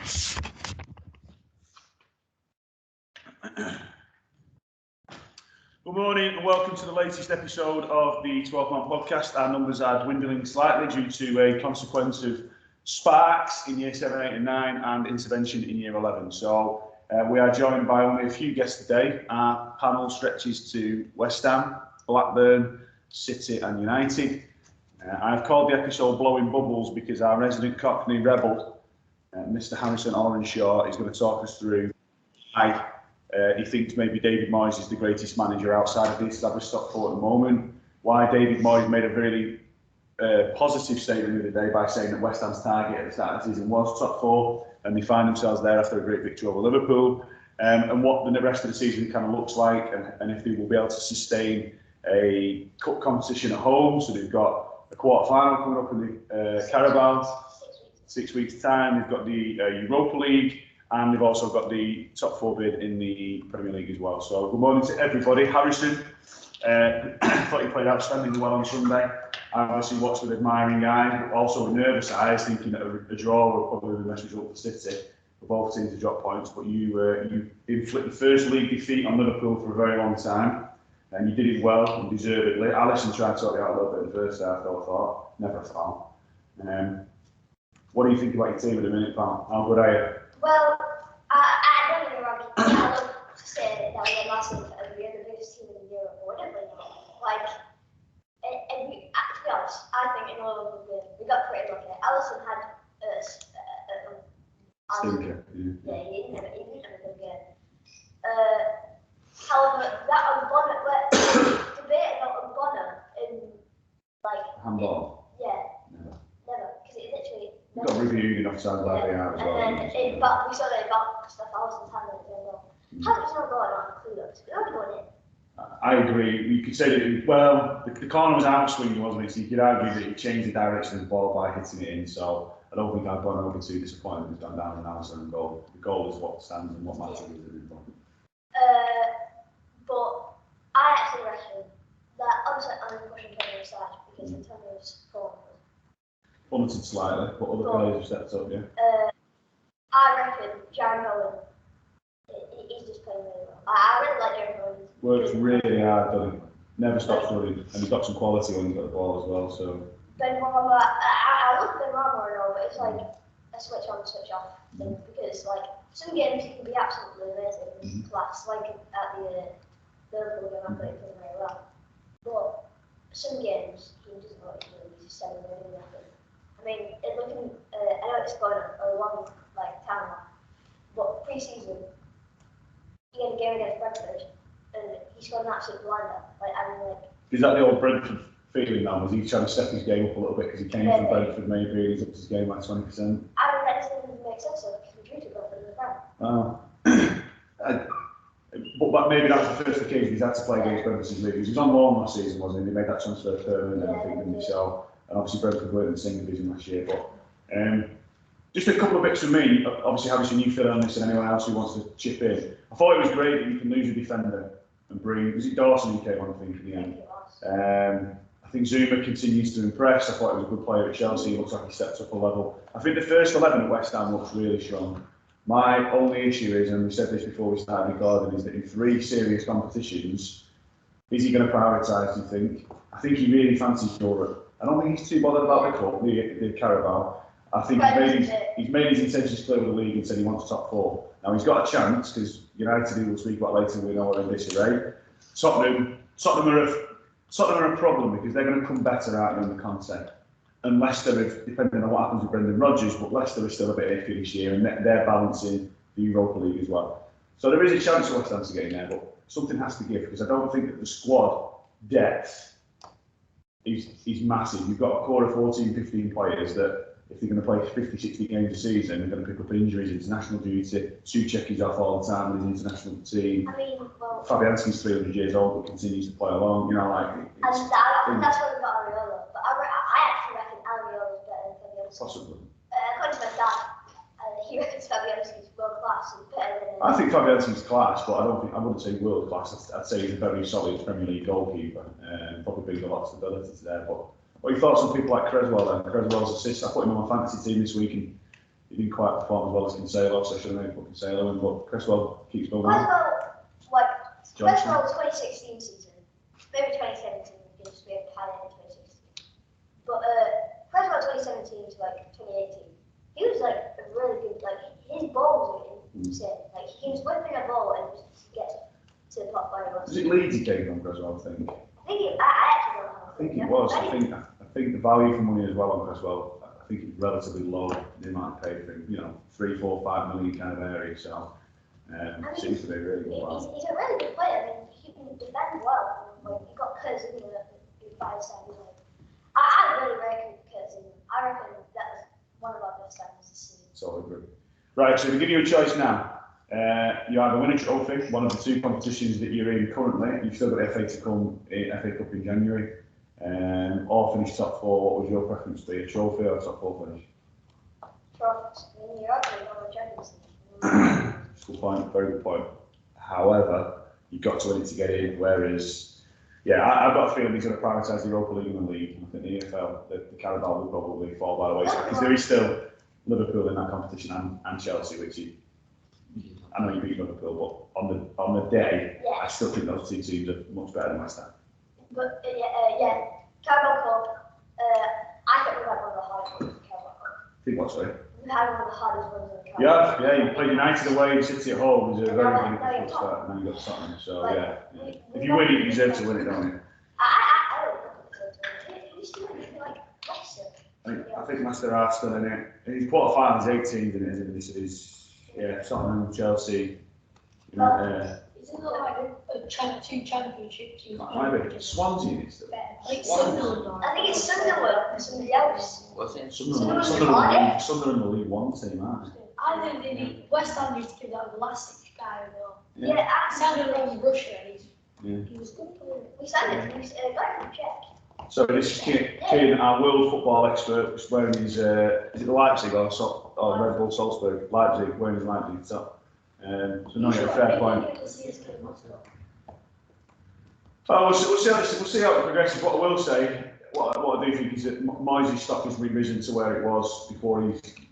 Good morning and welcome to the latest episode of the 12-Man podcast. Our numbers are dwindling slightly due to a consequence of sparks in year 7, 8 and 9 and intervention in year 11. So we are joined by only a few guests today. Our panel stretches to West Ham, Blackburn, City and United. I've called the episode Blowing Bubbles because our resident Cockney rebel, Mr. Harrison Orenshaw, is going to talk us through why he thinks maybe David Moyes is the greatest manager outside of the established top four at the moment, why David Moyes made a really positive statement the other day by saying that West Ham's target at the start of the season was top four and they find themselves there after a great victory over Liverpool, and what the rest of the season kind of looks like and if they will be able to sustain a cup competition at home. So they've got a quarter-final coming up in the Carabao, 6 weeks' time. They've got the Europa League, and they've also got the top four bid in the Premier League as well. So good morning to everybody. Harrison, I thought you played outstandingly well on Sunday. I obviously watched with admiring eyes, but also with nervous eyes, thinking that a draw would probably be the best result for City, for both teams to drop points. But you inflicted the first league defeat on Liverpool for a very long time, and you did it well and deservedly. Alisson tried to sort it out a little bit in the first half, though, I thought. Never a foul. What do you think about your team at the minute, pal? How good are you? Well, I don't get me wrong. I love to say that we had last week and we are the biggest team in Europe or whatever. Like, to be honest, I think in all of the game we got pretty lucky. Alisson had Stinker. Yeah, he didn't have a good game. However, that Ogbonna, debate about Ogbonna in like handball. Yeah. Never, because it literally. You've got reviewed enough times by the hour as well. And then we saw that about stuff Alisson's hand at the end. How does not go on a clue? It's only going in. I agree. You could say that, well, the corner was outswinging, wasn't it? So you could argue that he changed the direction of the ball by hitting it in. So I don't think I've gone over too disappointed with gone down and Alisson and goal. The goal is what stands and what matters. But I actually reckon that obviously I'm pushing Antonio's side because Antonio's form. Plummeted slightly, but other players have stepped up, yeah. I reckon Jared Bowen, he's just playing really well. I really like Jared Bowen. Works really hard, doesn't he? Never stops running, and he's got some quality when he's got the ball as well. So. Ben Rama, I love Ben Rama and all, but it's like a switch on, switch off thing because like some games he can be absolutely amazing, class. Like at the Liverpool game, I played him very well. But some games he doesn't know what he's doing. He's just standing there doing nothing. I mean, I know it's going a long time now, but pre-season he had a game against Brentford and he scored an absolute blinder. Is that the old Brentford feeling now? Was he trying to step his game up a little bit because he came from Brentford maybe and he's upped his game like 20%? I mean, that doesn't make sense because we drew to Brentford in the ground. But maybe that was the first occasion he's had to play against Brentford since leaving. He was on loan last season, wasn't he? They made that transfer permanent and everything, didn't he? So, and obviously Brentford weren't in the same division last year. But just a couple of bits from me. Obviously, Harrison, you fill on this and anyone else who wants to chip in. I thought it was great that you can lose a defender and bring. Was it Dawson who came on, I think, in the end? I think Zuma continues to impress. I thought he was a good player at Chelsea. He looks like he stepped up a level. I think the first 11 at West Ham looks really strong. My only issue is, and we said this before we started recording, is that in 3 serious competitions, is he going to prioritise, do you think? I think he really fancies Europe. I don't think he's too bothered about the cup, the Carabao. I think he's made his intentions clear with the league and said he wants top 4. Now he's got a chance because United, who we'll speak about later, we know are in disarray. Tottenham are a problem because they're going to come better out in the Conte. And Leicester, depending on what happens with Brendan Rodgers, but Leicester is still a bit iffy this year and they're balancing the Europa League as well. So there is a chance for West Ham to get in there, but something has to give because I don't think that the squad depth is massive. You've got a core of 14, 15 players that if they're going to play 50, 60 games a season, they're going to pick up injuries, international duty. Souček is off all the time with his international team. I mean, well, Fabianski's 300 years old but continues to play along. You know, like. And that's why we've got Areola. But I actually reckon Areola is better than Fabianski. Possibly. According to my dad, he reckons Fabianski's world class and better than. I think Fabianski's class, but I wouldn't say world class. I'd say he's a very solid Premier League goalkeeper and probably brings a lot of stability to there. But what are your thoughts on people like Creswell then? Creswell's assist. I put him on my fantasy team this week and he didn't quite perform as well as Kinsella, so I should have maybe put Kinsella in, but Cresswell keeps going. Cresswell 2016 season, maybe 2017 because we had Payet in 2016. But Cresswell 2017 to like 2018, he was like a really good, like his balls were insane. Like he was whipping a ball and just get to the top line. Was it Leeds he came from Cresswell, I think? I actually don't know. I think it was. I think the value for money as well on Cresswell, I think it's relatively low, the amount paid for him, 3, 4, 5 million kind of area, so seems to be really good. He's a really good player. I mean, he can defend well. Like, he got Kurtz in the 5 sides. I really reckon Kurtz in. I reckon that was one of our best signings this season. So agree. Right, so we give you a choice now. You either win a trophy, one of the 2 competitions that you're in currently. You've still got FA to come, FA Cup in January, or finish top 4. What would your preference be? A trophy or a top 4 finish? Trophies. I mean, you're ugly on the Champions League. Good point, very good point. However, you've got to win it to get in, whereas, I've got a feeling he's going to prioritise the Europa League and the League. I think the EFL, the Carabao will probably fall by the wayside, because there is still Liverpool in that competition and Chelsea, which I know you beat Liverpool, but on the day, I still think those 2 teams are much better than West Ham. But Carabao Cup, I think we've had one of the hardest ones in Carabao Cup. I think what's right? We've had one of the hardest ones in Carabao Cup. Yeah, you played United away, City at home, was a very difficult start, and then you got Tottenham, so If you win it, you deserve to win it, don't you? I don't think we deserve to win it. Who's doing it? Like Leicester. I think Leicester are still in it. His quarter-finals 18, isn't it? This is, Tottenham, Chelsea. Isn't it like 2 championship teams? Maybe Swansea in it still. Like Sunderland. I think it's Sunderland and somebody else. What's it? Sunderland the League One team, aren't they? I think they need West Ham used to give that Vlasic guy though. Yeah, Sounded around Russia and he was good. We signed him. He's got him check. So this is Kane, our world football expert, is wearing his, is it the Leipzig or Red Bull Salzburg? Leipzig, wearing his Leipzig top. So no, a fair point. We'll see how it progresses. What I will say, what I do think is that Moyes' stock has risen to where it was before he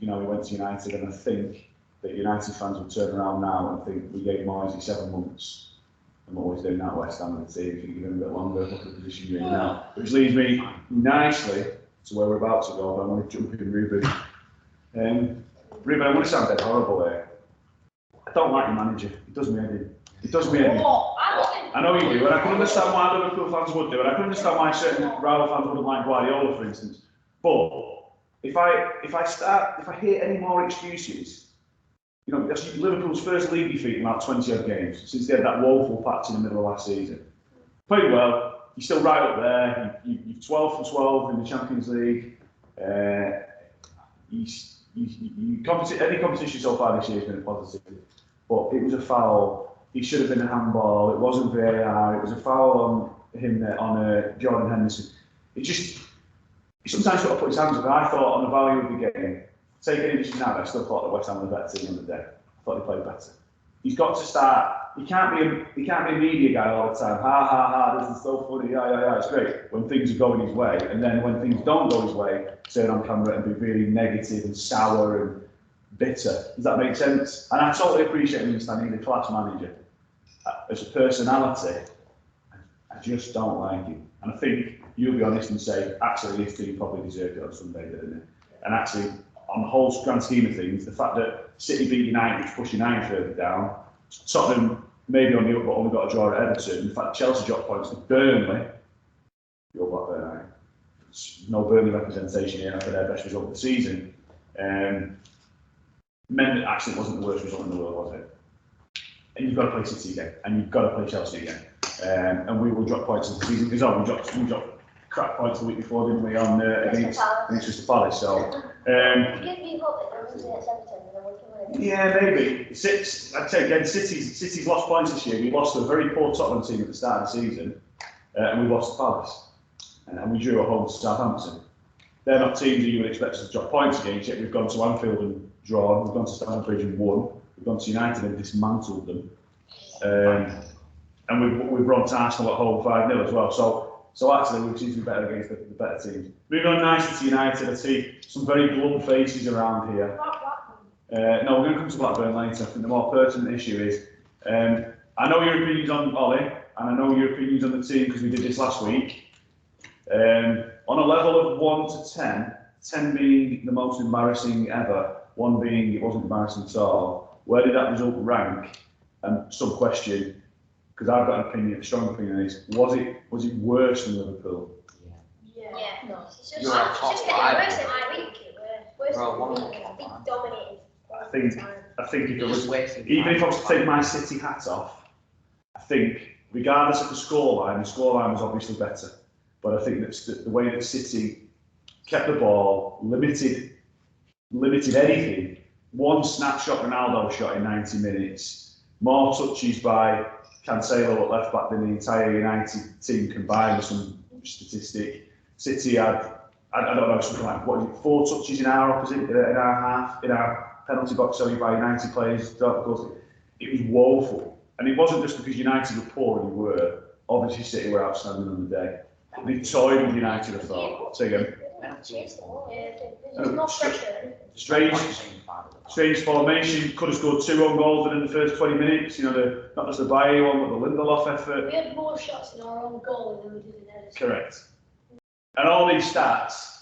went to United, and I think that United fans will turn around now and think we gave Moyes 7 months. I'm always doing that West Ham and the team. If you give him a bit longer, look at the position you're in now. Which leads me nicely to where we're about to go, but I'm going to jump in Ruben. Ruben, I'm going to sound dead horrible here. I don't like your manager. It does me head in. It does me head in. I know you do, and I can understand why Liverpool fans would do, and I can understand why certain rival fans wouldn't like Guardiola, for instance. But if I hear any more excuses, that's Liverpool's first league defeat in about 20 odd games since they had that woeful patch in the middle of last season. Played well. You're still right up there. You're 12 from 12 in the Champions League. Any competition so far this year has been a positive, but it was a foul. It should have been a handball. It wasn't VAR. It was a foul on him on Jordan Henderson. He sometimes got to put his hands up. I thought on the value of the game, taking it out, I still thought that West Ham was a better team on the day. I thought they played better. He's got to start. He can't be a media guy all the time. Ha ha ha! This is so funny. Yeah. It's great when things are going his way, and then when things don't go his way, turn on camera and be really negative and sour and bitter. Does that make sense? And I totally appreciate and understand he's a class manager. As a personality, I just don't like him. And I think you'll be honest and say, actually, this team probably deserved it on Sunday, didn't it? And actually, on the whole grand scheme of things, the fact that City beat United, which pushed United further down, Tottenham maybe on the up, but only got a draw at Everton. In fact, Chelsea dropped points to Burnley. You're Blackburn, right? No Burnley representation here after their best result of the season. Meant that actually it wasn't the worst result in the world, was it? And you've got to play City again, and you've got to play Chelsea again. And we will drop points as the season goes on. We dropped crap points the week before, didn't we, on against Crystal Palace? So, yeah, maybe. I'd say again, City's lost points this year. We lost to a very poor Tottenham team at the start of the season, and we lost to Palace. And we drew at home to Southampton. They're not teams that you would expect us to drop points against, yet we've gone to Anfield and drawn, we've gone to Stamford Bridge and won, we've gone to United and dismantled them. And we've romped Arsenal at home 5-0 as well. So actually, we seem to be better against the better teams. Moving on nicely to United, I see some very glum faces around here. No, we're going to come to Blackburn later. I think the more pertinent issue is, I know your opinions on Ollie, and I know your opinions on the team because we did this last week. On a level of 1 to 10, 10 being the most embarrassing ever, 1 being it wasn't embarrassing at all, where did that result rank? And sub question, because I've got an opinion, a strong opinion is, was it worse than Liverpool? Yeah. No. It's just, You're a it's top just getting five. worse every week. Worse Bro, every one week. of the top Being five. dominated. I think if it You're just was, wasting even if I time. was to take my City hat off, I think regardless of the scoreline was obviously better. But I think that the way that City kept the ball, limited anything. 1 snapshot Ronaldo shot in 90 minutes, more touches by Cancelo at left back than the entire United team combined with some statistic. City had, I don't know, something like, 4 touches in our opposite, in our half, in our penalty box, sorry, by United players. It was woeful. And it wasn't just because United were poor, they were. Obviously City were outstanding on the day. They toyed with United, I thought. Say again. There's no pressure. Strange formation, could have scored 2 own goals within the first 20 minutes, not just the Bailly one, but the Lindelof effort. We had more shots in our own goal than we did in Edison. Correct. And all these stats,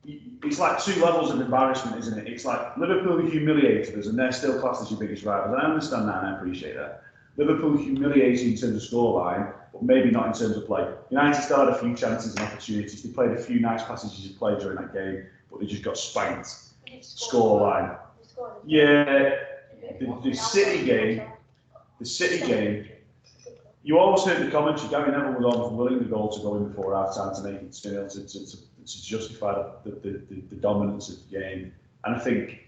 it's like 2 levels of embarrassment, isn't it? It's like Liverpool humiliated us and they're still classed as your biggest rivals. I understand that and I appreciate that. Liverpool humiliated in terms of scoreline, but maybe not in terms of play. United still had a few chances and opportunities. They played a few nice passages of play during that game, but they just got spanked. Scoreline. Yeah, the City game, you always heard the commentary, Gary Neville was almost willing the goal to go in before half time to make it to justify the dominance of the game. And I think,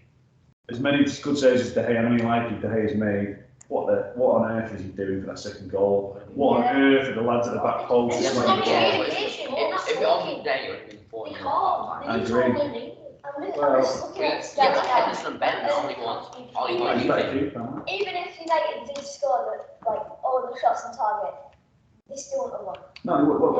as many good saves as De Gea, I know you like it, De Gea's made, what on earth is he doing for that second goal? What on earth are the lads at the back post? It's Yeah, not yeah, communication, if they're not it wasn't talking. there, it would have been 4 They 0. can't. I They need agree. to learn English. I'm just looking at Yeah, stats now. Henderson Ben, all he wants. All he wants. Even if United did score all the shots on target, they still wouldn't have won. No,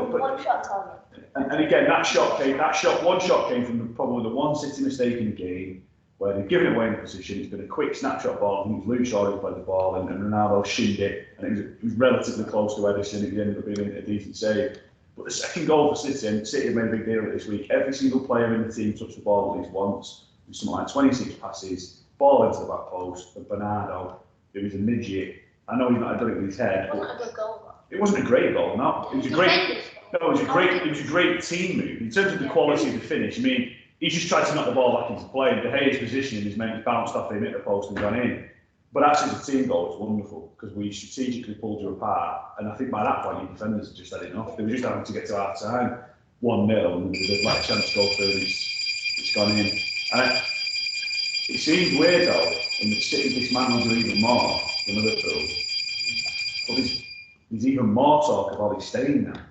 In 1 shot on target. and again, one shot came from probably the one City mistake in the game, where they've given it away in the position. It's been a quick snapshot ball. I think it was Luke Shaw who played the ball, and Ronaldo shinned it, and it was relatively close to Edison. It ended up being a decent save. But the second goal for City, and City have made a big deal of it this week, every single player in the team touched the ball at least once. It was something like 26 passes, ball into the back post, and Bernardo, who was a midget. I know he's not done it with his head. It wasn't a good goal, It wasn't a great goal, no. It was a great. No, it was a great team move. In terms of the quality of the finish, I mean, he just tried to knock the ball back into play. De Gea's positioning, his mate bounced off him, hit the post and gone in. But actually, the team goal was wonderful because we strategically pulled you apart. And I think by that point, your defenders had just had enough. They were just having to get to half time, 1-0, and there's like a chance to go through, and it's gone in. And it seems weird though, in the City dismantled you even more than Liverpool. But there's even more talk of Ollie staying now.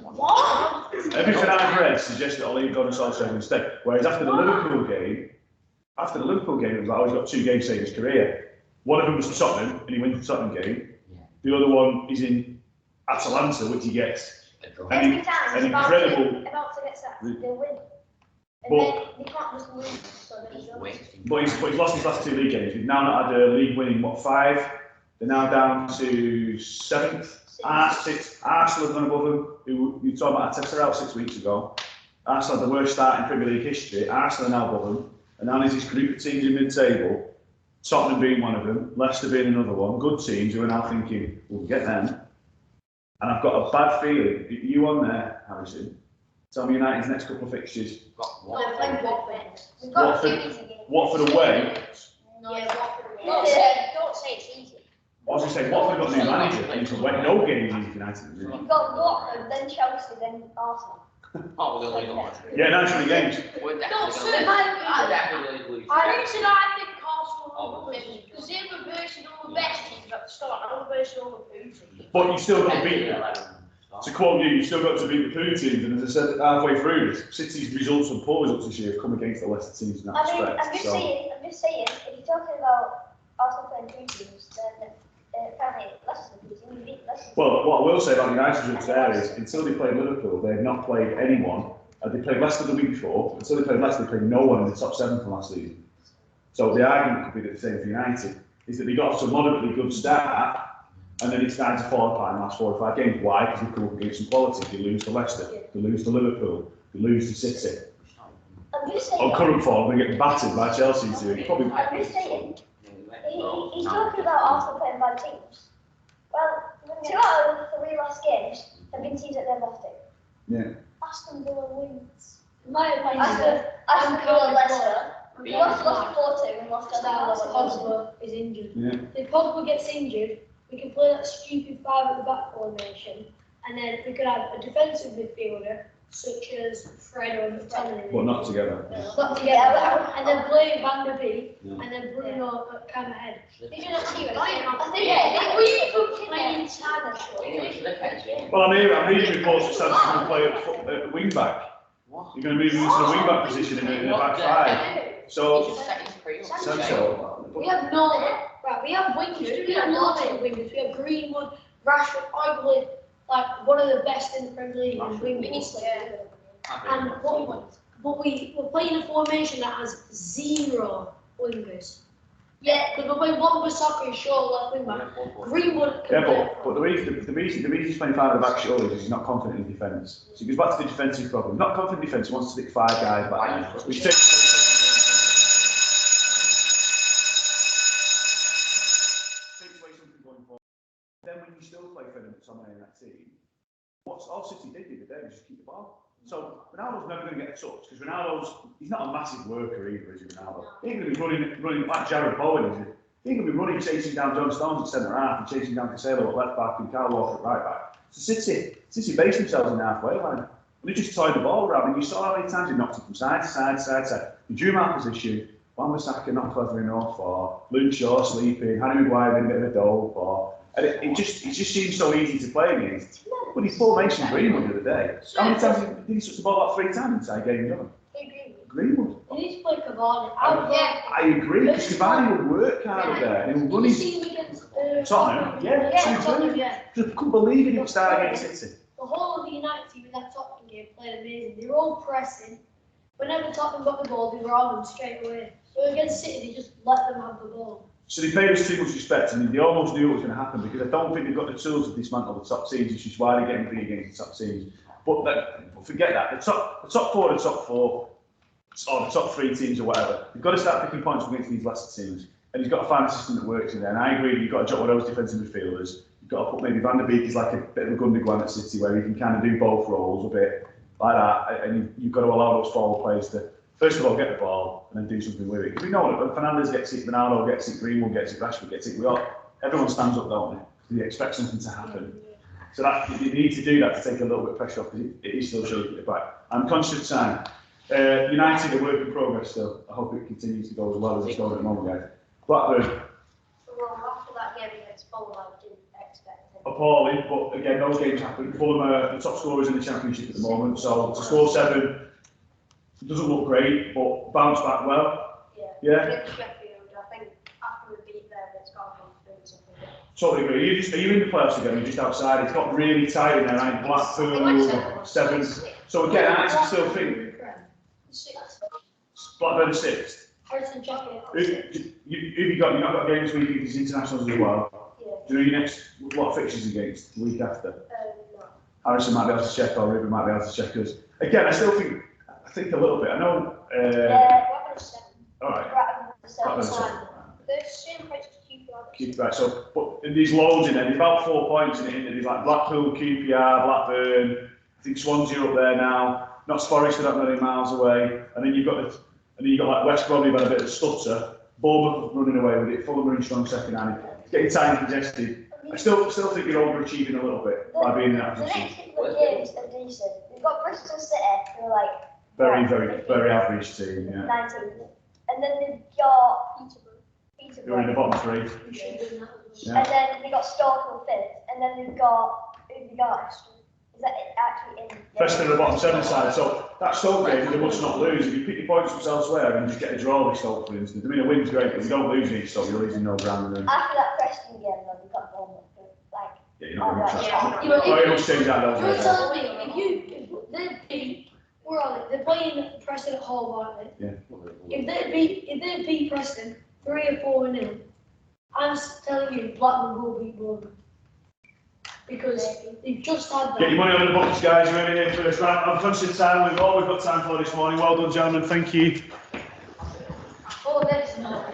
What? Everything I've read suggests that Ollie got himself saving stay. Whereas after the Liverpool game, it was like, oh, he's got 2 games saving his career. One of them was Tottenham, and he wins the Tottenham game. Yeah. The other one is in Atalanta, which he gets. Every time he's an about incredible. to get sacked, they'll win. And But- then they can't just lose. So then He's he's wasting But he's time. lost his last 2 league games. We've now not had a league winning, 5? They're now down to 7th. Arsenal have gone above them. You were talking about Arteta out 6 weeks ago. Arsenal had the worst start in Premier League history. Arsenal are now above them. And now there's this group of teams in mid-table. Tottenham being one of them, Leicester being another one. Good teams who are now thinking, we'll get them. And I've got a bad feeling. You on there, Harrison? Tell me United's next couple of fixtures. Got We've one. got We've got Watford- 2 easy games. Watford away. No, Watford away. Don't say it's easy. I was going to say, Watford got a new manager. And he went no games easy for United. Really. We've got Watford, then Chelsea, then Arsenal. Oh, we're going to lose. Yeah, nice for the games. We're Don't definitely say going to lose. that. We're definitely going to lose. I think Arsenal will win because they were versing all the best teams at the start and all versing all the poo teams. But you've still got to beat them. To quote you, you've still got to beat the poo teams. And as I said halfway through, City's results and poor results this year have come against the Leicester teams in that I mean, respect. I'm just saying, if you're talking about Arsenal playing 2 teams, then apparently Leicester's a good team. You beat Leicester. Well, what I will say about United's results there is, until they played Liverpool, they have not played anyone. They played Leicester the week before. Until they played Leicester, they played no one in the top 7 from last season. So the argument could be that the same for United, is that they got to a moderately good start, and then it started to fall apart in the last 4 or 5 games. Why? Because they come up against some quality. They lose to Leicester, they lose to Liverpool, they lose to City. I'm just saying. On current form, they get battered by Chelsea too. Probably. I'm just saying. He's talking about Arsenal playing bad teams. Well, 2 out of the 3 last games have been teams that they've lost it. Yeah. Aston Villa wins. My opinion. Aston Villa, Leicester. We lost 4-2 and lost to Pogba is injured. Yeah. If Pogba gets injured, we can play that stupid 5 at the back formation, and then we could have a defensive midfielder such as Fred or McTominay. But not together. Not together, and then play Van der Beek, and then Bruno at kind of head. Did you not see what I think? We playing China. Well, I'm reading reports that Sancho's going to play at wing back. You're going to move him into the wing back position in the back 5. So, Sancho. We have we have wingers. We have loads of wingers. We have Greenwood, Rashford, arguably like one of the best in the Premier League in wingers. And but we're playing a formation that has 0 wingers. Yeah, because we're playing one Bissaka and Shaw left wing back. Greenwood. Yeah, but the reason he's playing 5 at the back surely is he's not confident in defence. So he goes back to the defensive problem. Not confident in defence, he wants to stick 5 guys back. Which takes away something going forward. Then when you still play Fred and McTominay in that team, what all City did the other day was just keep the ball. So Ronaldo's never going to get a touch because he's not a massive worker either, is he, Ronaldo? He ain't going to be running like Jared Bowen, is he? He ain't going to be running, chasing down John Stones at centre half and chasing down Cancelo at left back and Kyle Walker at right back. So City based themselves in the halfway line. And they just toyed the ball around, and you saw how many times he knocked it from side to side to side to side. He drew him out of position. Wan-Bissaka not clever enough, or Luke Shaw sleeping, Harry Maguire in a bit of a dope, or and it just seems so easy to play against. But he formation Greenwood the other day. How many times did he touch the ball about 3 times inside game done? Greenwood. He needs to play Cavani. I agree, because Cavani would work hard there, and he would run his Tottenham. Yeah, Tottenham, yeah. I couldn't believe he would start against City. The whole of the United team in that Tottenham game played amazing. They were all pressing. Whenever Tottenham got the ball, they were on them straight away. But against City, they just let them have the ball. So they paid us too much respect, and they almost knew what was going to happen, because I don't think they've got the tools to dismantle the top teams, which is why they're getting big against the top teams. But forget that. The top 4 or the top 4, or the top 3 teams or whatever, you've got to start picking points against these lesser teams. And you've got to find a system that works in there. And I agree, you've got to drop one of those defensive midfielders. You've got to put maybe Van der Beek as like a bit of a Gundogan at City, where he can kind of do both roles a bit like that. And you've got to allow those forward players to, first of all, get the ball and then do something with it. Because we know that when Fernandes gets it, Ronaldo gets it, Greenwood gets it, Rashford gets it, everyone stands up, don't they? They expect something to happen. So that you need to do that to take a little bit of pressure off, because it is still showing it back. I'm conscious of time. United are work in progress still. I hope it continues to go as well as it's going at the moment, guys. Blackburn. Well, after that game against Fulham, I didn't expect it. Appalling, but again, those games happen. Fulham are the top scorers in the Championship at the moment, so to score 7 doesn't look great, but bounce back well. Yeah. Against Sheffield, I think after we beat them, it's got confidence. Totally agree. Are you in the playoffs again? You're just outside. It's got really tight in there, right? Blackpool 7. So again, I actually still think Blackburn 6th. Harrison Chocolate. Who you got? You've not got a game this week because it's internationals as well. Yeah. Do you know your next what fixtures against the week after? No. Harrison might be able to check, or Ruben might be able to check us. Again, I think a little bit. I know. Blackburn 7. All right. Blackburn 7. The same price as QPR. Right, so, but there's loads in there. There's about 4 points in it. There's like Blackpool, QPR, Blackburn. I think Swansea up there now. Not Forest, they're not many miles away. And then you've got like West Brom, you've had a bit of stutter. Bournemouth running away with it. Fulham are in strong second hand. It's getting tight and congested. I still think you're overachieving a little bit by being in that The position. next couple of games are decent. We've got Bristol City, who are like Very average team. Yeah. 19th. And then we've got You're in the bottom 3. Yeah. And then we got Stoke on 5th. And then we've got is that actually in? Preston are the bottom 7 side, so that Stoke game they must not lose. If you pick your points from elsewhere and just get a draw with Stoke, for instance, I mean a win's great, but if you don't lose each Stoke, you're losing no ground. After that Preston game, though, we've got Bournemouth. Like, Yeah, you're not going to trust Yeah. them. Oh, you must change that, don't You're you? telling me if they beat, we're on it. They're playing Preston at home, aren't they? Yeah. if they beat Preston 3 or 4-0, I'm telling you, Blackburn will beat Bournemouth. Because they've just had that. Get your money on the books, guys. You're in here first. Right, I'm conscious of time. We've all we've got time for this morning. Well done, gentlemen. Thank you. Oh, that's not.